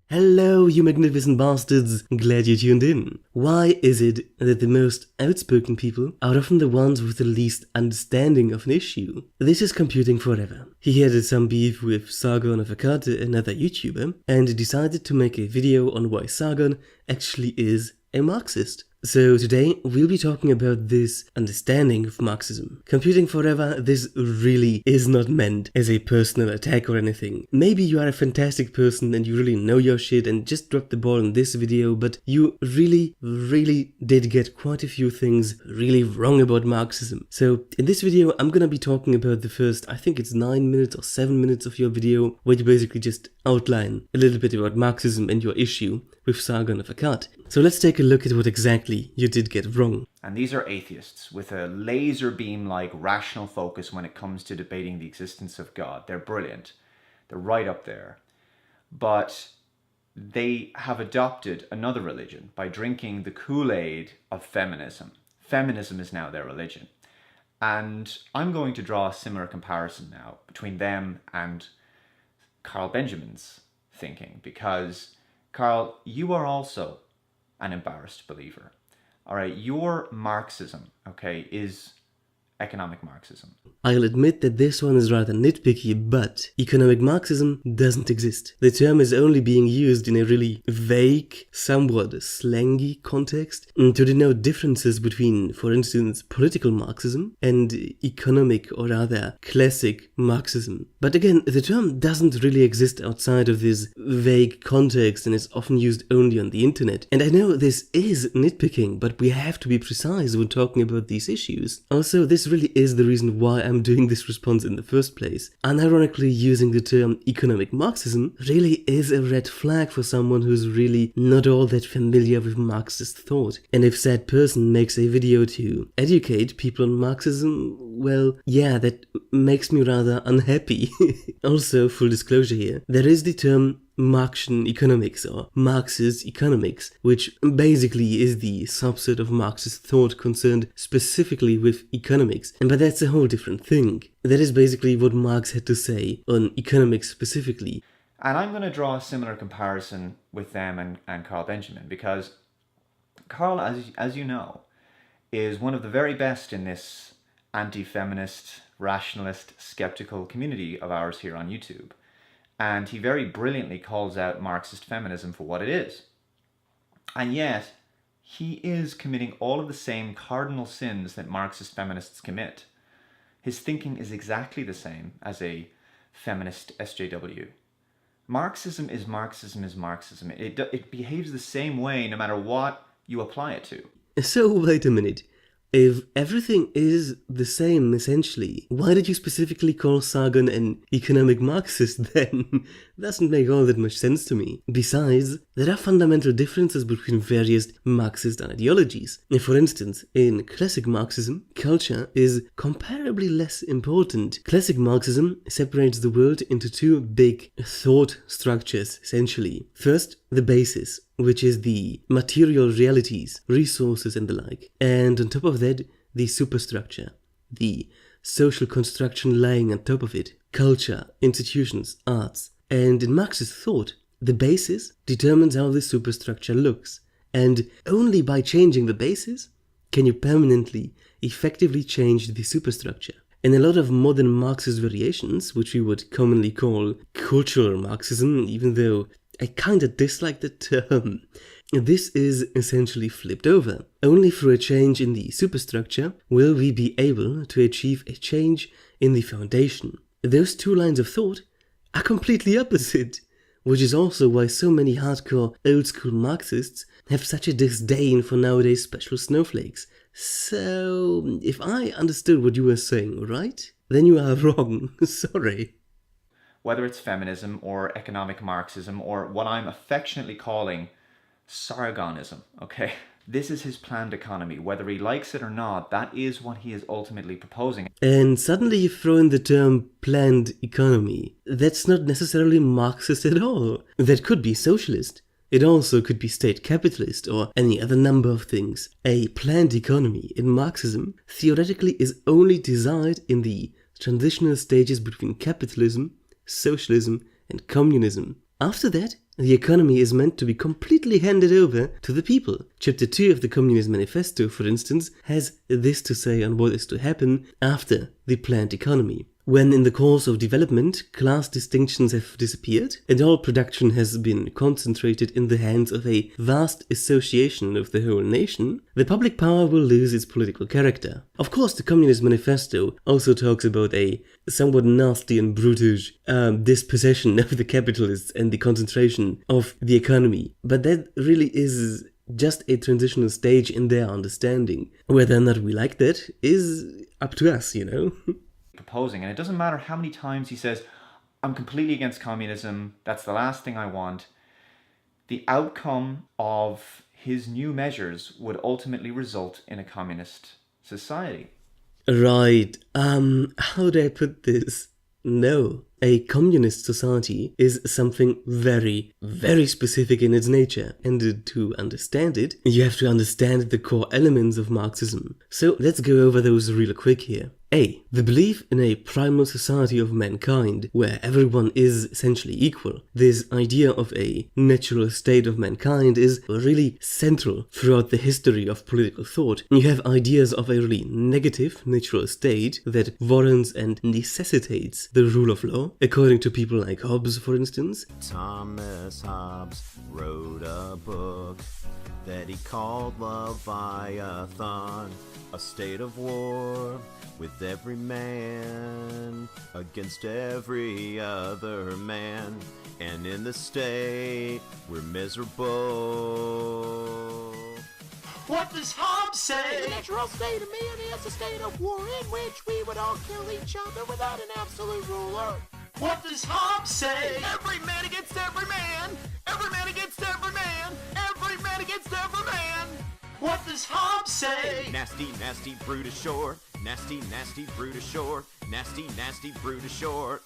Hello, you magnificent bastards! Glad you tuned in. Why is it that the most outspoken people are often the ones with the least understanding of an issue? This is Computing Forever. He had some beef with Sargon of Akkad, another YouTuber, and decided to make a video on why Sargon actually is a Marxist. So today we'll be talking about this understanding of Marxism. Computing Forever, this really is not meant as a personal attack or anything. Maybe you are a fantastic person and you really know your shit and just dropped the ball in this video, but you really did get quite a few things really wrong about Marxism. So in this video I'm gonna be talking about the first, I think it's 9 minutes or 7 minutes of your video, where you basically just outline a little bit about Marxism and your issue with Sargon of Akkad. So let's take a look at what exactly you did get wrong. And these are atheists with a laser beam-like rational focus when it comes to debating the existence of God. They're brilliant. They're right up there. But they have adopted another religion by drinking the Kool-Aid of feminism. Feminism is now their religion. And I'm going to draw a similar comparison now between them and Carl Benjamin's thinking, because Carl, you are also an embarrassed believer. All right, your Marxism, okay, is economic Marxism. I'll admit that this one is rather nitpicky, but economic Marxism doesn't exist. The term is only being used in a really vague, somewhat slangy context to denote differences between, for instance, political Marxism and economic, or rather classic Marxism. But again, the term doesn't really exist outside of this vague context and is often used only on the internet. And I know this is nitpicking, but we have to be precise when talking about these issues. Also, this really is the reason why I'm doing this response in the first place. Unironically, using the term economic Marxism really is a red flag for someone who's really not all that familiar with Marxist thought. And if said person makes a video to educate people on Marxism, well, yeah, that makes me rather unhappy. Also, full disclosure here, there is the term Marxian economics or Marxist economics, which basically is the subset of Marxist thought concerned specifically with economics, but that's a whole different thing. That is basically what Marx had to say on economics specifically. And I'm going to draw a similar comparison with them and Carl Benjamin, because Carl, as you know, is one of the very best in this anti-feminist, rationalist, skeptical community of ours here on YouTube. And he very brilliantly calls out Marxist feminism for what it is. And yet, he is committing all of the same cardinal sins that Marxist feminists commit. His thinking is exactly the same as a feminist SJW. Marxism is Marxism is Marxism. It behaves the same way no matter what you apply it to. So wait a minute. If everything is the same, essentially, why did you specifically call Sargon an economic Marxist then? Doesn't make all that much sense to me. Besides, there are fundamental differences between various Marxist ideologies. For instance, in classic Marxism, culture is comparably less important. Classic Marxism separates the world into two big thought structures, essentially. First, the basis, which is the material realities, resources and the like. And on top of that, the superstructure, the social construction lying on top of it, culture, institutions, arts. And in Marxist thought, the basis determines how the superstructure looks. And only by changing the basis can you permanently, effectively change the superstructure. In a lot of modern Marxist variations, which we would commonly call cultural Marxism, even though I kinda dislike the term, this is essentially flipped over. Only through a change in the superstructure will we be able to achieve a change in the foundation. Those two lines of thought are completely opposite, which is also why so many hardcore old-school Marxists have such a disdain for nowadays special snowflakes. So, if I understood what you were saying, right? Then you are wrong. Sorry. Whether it's feminism or economic Marxism or what I'm affectionately calling Sargonism, okay? This is his planned economy. Whether he likes it or not, that is what he is ultimately proposing. And suddenly you throw in the term planned economy. That's not necessarily Marxist at all. That could be socialist. It also could be state capitalist or any other number of things. A planned economy in Marxism theoretically is only desired in the transitional stages between capitalism, socialism, and communism. After that, the economy is meant to be completely handed over to the people. Chapter 2 of the Communist Manifesto, for instance, has this to say on what is to happen after the planned economy. When in the course of development, class distinctions have disappeared and all production has been concentrated in the hands of a vast association of the whole nation, the public power will lose its political character. Of course, the Communist Manifesto also talks about a somewhat nasty and brutish dispossession of the capitalists and the concentration of the economy, but that really is just a transitional stage in their understanding. Whether or not we like that is up to us, you know? Proposing, and it doesn't matter how many times he says, I'm completely against communism, that's the last thing I want, the outcome of his new measures would ultimately result in a communist society. Right, how do I put this? No. A communist society is something very, very specific in its nature, and to understand it, you have to understand the core elements of Marxism. So let's go over those real quick here. A. The belief in a primal society of mankind, where everyone is essentially equal. This idea of a natural state of mankind is really central throughout the history of political thought. You have ideas of a really negative natural state that warrants and necessitates the rule of law, according to people like Hobbes, for instance. Thomas Hobbes wrote a book that he called Leviathan, a state of war with every man against every other man, and in the state we're miserable. What does Hobbes say? The natural state of man is a state of war in which we would all kill each other without an absolute ruler. What does Hobbes say? Every man against every man, every man against every man, every man against every man. What does Hobbes say? Nasty, nasty, brute ashore. Nasty, nasty, brute ashore. Nasty, nasty, brute ashore.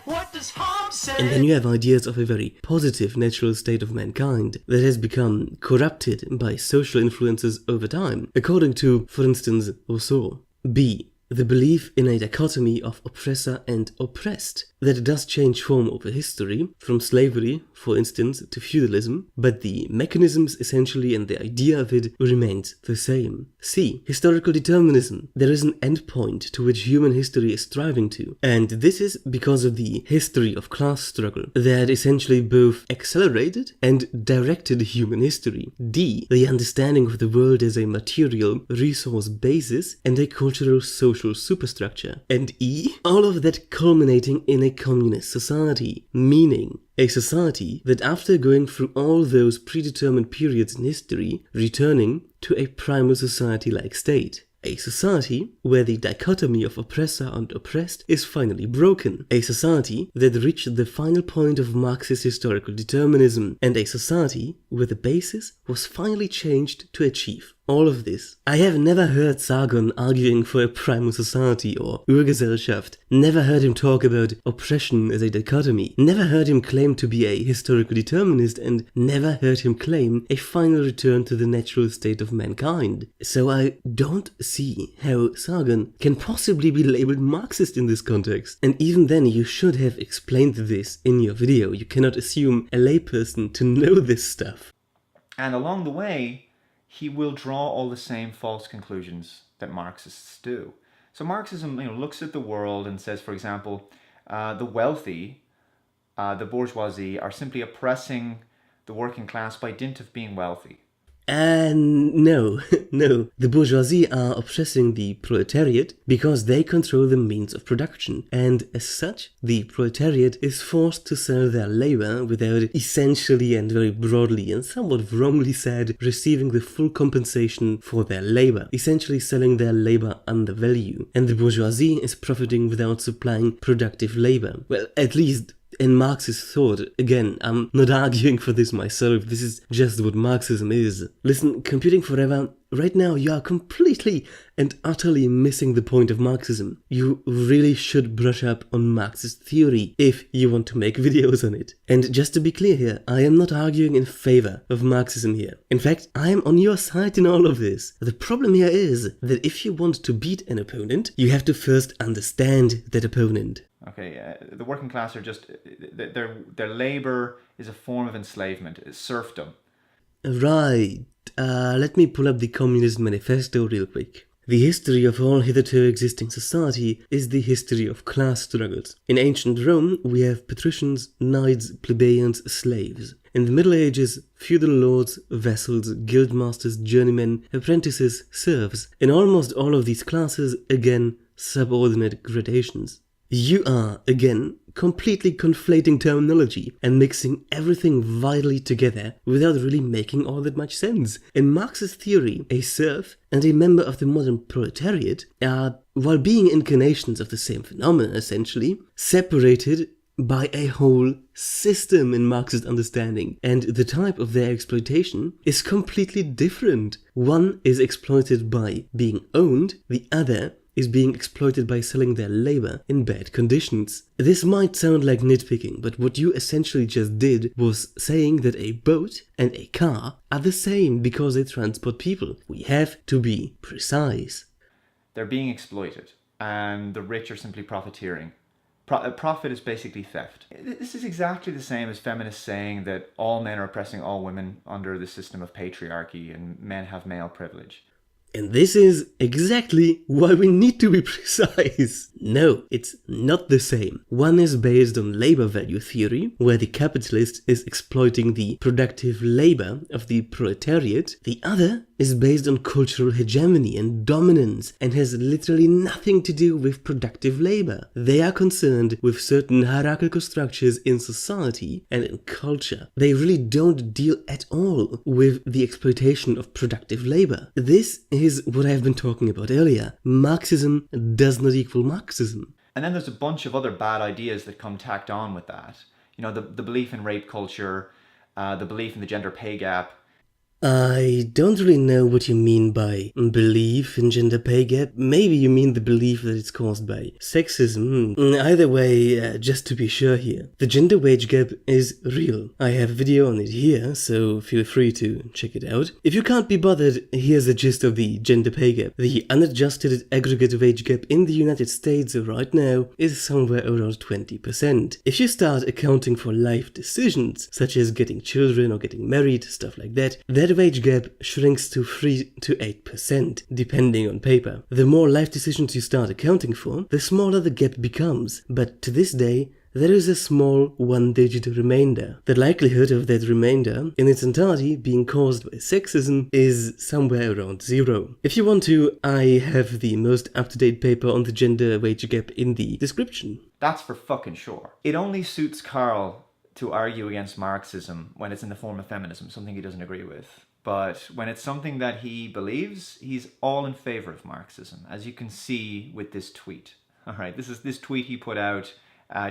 What does Hobbes say? And then you have ideas of a very positive natural state of mankind that has become corrupted by social influences over time, according to, for instance, Rousseau. B. The belief in a dichotomy of oppressor and oppressed that does change form over history, from slavery, for instance, to feudalism, but the mechanisms essentially and the idea of it remains the same. C. Historical determinism. There is an endpoint to which human history is striving to, and this is because of the history of class struggle that essentially both accelerated and directed human history. D. The understanding of the world as a material resource basis and a cultural social superstructure. And E. All of that culminating in a communist society, meaning a society that after going through all those predetermined periods in history, returning to a primal society-like state. A society where the dichotomy of oppressor and oppressed is finally broken. A society that reached the final point of Marxist historical determinism. And a society where the basis was finally changed to achieve all of this. I have never heard Sargon arguing for a primal society or Urgesellschaft, never heard him talk about oppression as a dichotomy, never heard him claim to be a historical determinist, and never heard him claim a final return to the natural state of mankind. So I don't see how Sargon can possibly be labeled Marxist in this context. And even then, you should have explained this in your video. You cannot assume a layperson to know this stuff. And along the way, he will draw all the same false conclusions that Marxists do. So Marxism, looks at the world and says, for example, the wealthy, the bourgeoisie, are simply oppressing the working class by dint of being wealthy. No. The bourgeoisie are oppressing the proletariat because they control the means of production, and as such, the proletariat is forced to sell their labor without essentially and very broadly and somewhat wrongly said receiving the full compensation for their labor, essentially selling their labor undervalue, and the bourgeoisie is profiting without supplying productive labor. Well, at least in Marxist thought. Again, I'm not arguing for this myself, this is just what Marxism is. Listen, computing forever right now you are completely and utterly missing the point of Marxism. You really should brush up on Marxist theory if you want to make videos on it. And just to be clear here, I am not arguing in favor of Marxism here. In fact, I am on your side in all of this. The problem here is that if you want to beat an opponent, you have to first understand that opponent. Okay, the working class are just, their labor is a form of enslavement, it's serfdom. Right. Let me pull up the Communist Manifesto real quick. The history of all hitherto existing society is the history of class struggles. In ancient Rome, we have patricians, knights, plebeians, slaves. In the Middle Ages, feudal lords, vassals, guildmasters, journeymen, apprentices, serfs. In almost all of these classes, again, subordinate gradations. You are, again, completely conflating terminology and mixing everything vitally together without really making all that much sense. In Marxist theory, a serf and a member of the modern proletariat are, while being incarnations of the same phenomenon essentially, separated by a whole system in Marxist understanding, and the type of their exploitation is completely different. One is exploited by being owned, the other is being exploited by selling their labor in bad conditions. This might sound like nitpicking, but what you essentially just did was saying that a boat and a car are the same because they transport people. We have to be precise. They're being exploited, and the rich are simply profiteering. Profit is basically theft. This is exactly the same as feminists saying that all men are oppressing all women under the system of patriarchy and men have male privilege. And this is exactly why we need to be precise. No, it's not the same. One is based on labor value theory, where the capitalist is exploiting the productive labor of the proletariat. The other is based on cultural hegemony and dominance and has literally nothing to do with productive labor. They are concerned with certain hierarchical structures in society and in culture. They really don't deal at all with the exploitation of productive labor. This is what I've been talking about earlier. Marxism does not equal Marxism. And then there's a bunch of other bad ideas that come tacked on with that. You know, the belief in rape culture, the belief in the gender pay gap. I don't really know what you mean by belief in gender pay gap. Maybe you mean the belief that it's caused by sexism. Either way, just to be sure here, the gender wage gap is real. I have a video on it here, so feel free to check it out. If you can't be bothered, here's the gist of the gender pay gap. The unadjusted aggregate wage gap in the United States right now is somewhere around 20%. If you start accounting for life decisions, such as getting children or getting married, stuff like that, that wage gap shrinks to 3 to 8%, depending on paper. The more life decisions you start accounting for, the smaller the gap becomes. But to this day, there is a small one-digit remainder. The likelihood of that remainder in its entirety being caused by sexism is somewhere around 0. If you want to, I have the most up-to-date paper on the gender wage gap in the description. That's for fucking sure. It only suits Karl to argue against Marxism when it's in the form of feminism, something he doesn't agree with. But when it's something that he believes, he's all in favor of Marxism, as you can see with this tweet. All right, this is this tweet he put out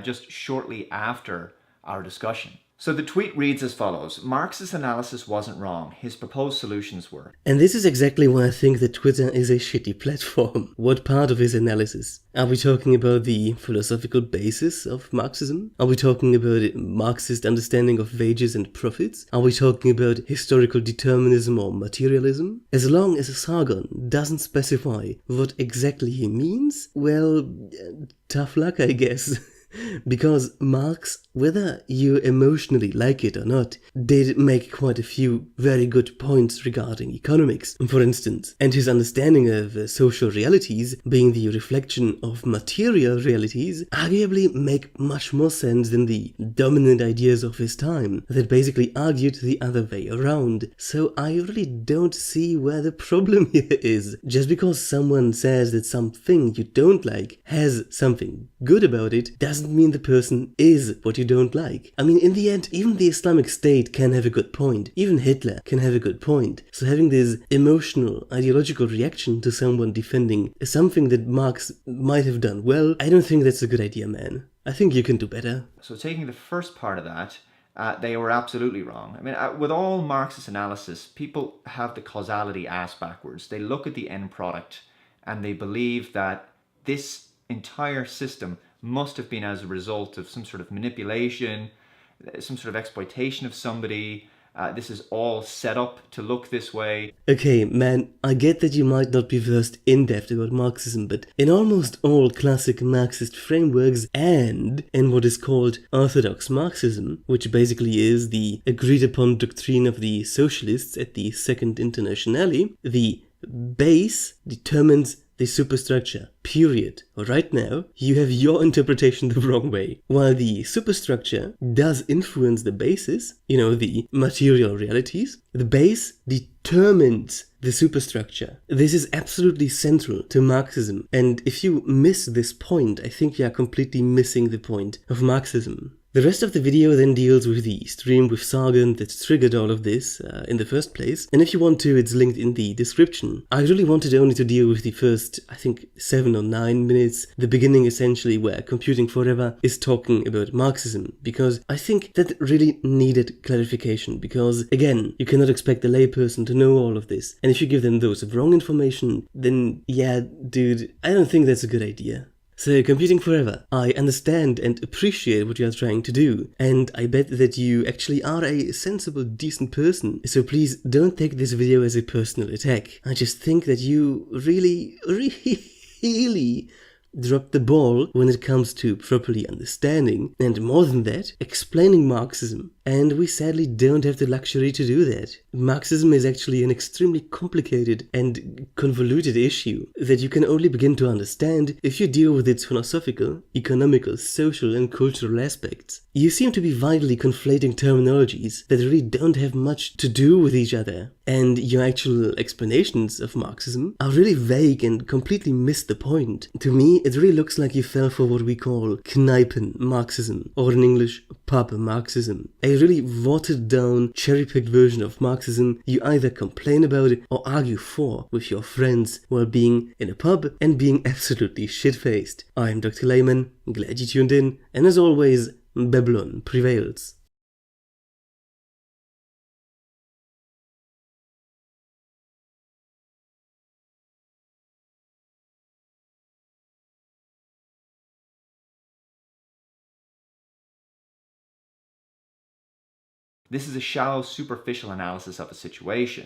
just shortly after our discussion. So the tweet reads as follows: Marx's analysis wasn't wrong, his proposed solutions were. And this is exactly why I think that Twitter is a shitty platform. What part of his analysis? Are we talking about the philosophical basis of Marxism? Are we talking about Marxist understanding of wages and profits? Are we talking about historical determinism or materialism? As long as Sargon doesn't specify what exactly he means, well, tough luck, I guess. Because Marx, whether you emotionally like it or not, did make quite a few very good points regarding economics, for instance, and his understanding of social realities being the reflection of material realities arguably make much more sense than the dominant ideas of his time that basically argued the other way around. So I really don't see where the problem here is. Just because someone says that something you don't like has something good about it doesn't mean the person is what you don't like. I mean, in the end, even the Islamic State can have a good point. Even Hitler can have a good point. So having this emotional, ideological reaction to someone defending something that Marx might have done well, I don't think that's a good idea, man. I think you can do better. So taking the first part of that, they were absolutely wrong. I mean, with all Marxist analysis, people have the causality ass backwards. They look at the end product and they believe that this entire system must have been as a result of some sort of manipulation, some sort of exploitation of somebody. This is all set up to look this way. Okay, man, I get that you might not be versed in depth about Marxism, but in almost all classic Marxist frameworks and in what is called orthodox Marxism, which basically is the agreed upon doctrine of the socialists at the Second Internationale, the base determines the superstructure, period. Right now, you have your interpretation the wrong way. While the superstructure does influence the basis, the material realities, the base determines the superstructure. This is absolutely central to Marxism, and if you miss this point, I think you are completely missing the point of Marxism. The rest of the video then deals with the stream with Sargon that triggered all of this in the first place, and if you want to, it's linked in the description. I really wanted only to deal with the first, I think, 7 or 9 minutes, the beginning essentially where Computing Forever is talking about Marxism, because I think that really needed clarification, because again, you cannot expect a layperson to know all of this, and if you give them those wrong information, then yeah, dude, I don't think that's a good idea. So, Computing Forever, I understand and appreciate what you are trying to do, and I bet that you actually are a sensible, decent person, so please don't take this video as a personal attack. I just think that you really dropped the ball when it comes to properly understanding, and more than that, explaining Marxism. And we sadly don't have the luxury to do that. Marxism is actually an extremely complicated and convoluted issue that you can only begin to understand if you deal with its philosophical, economical, social and cultural aspects. You seem to be vitally conflating terminologies that really don't have much to do with each other, and your actual explanations of Marxism are really vague and completely miss the point. To me, it really looks like you fell for what we call Kneipen Marxism, or in English, pub Marxism. A really watered down, cherry-picked version of Marxism you either complain about or argue for with your friends while being in a pub and being absolutely shit-faced. I'm Dr. Layman, glad you tuned in, and as always, Babylon prevails. This is a shallow, superficial analysis of a situation.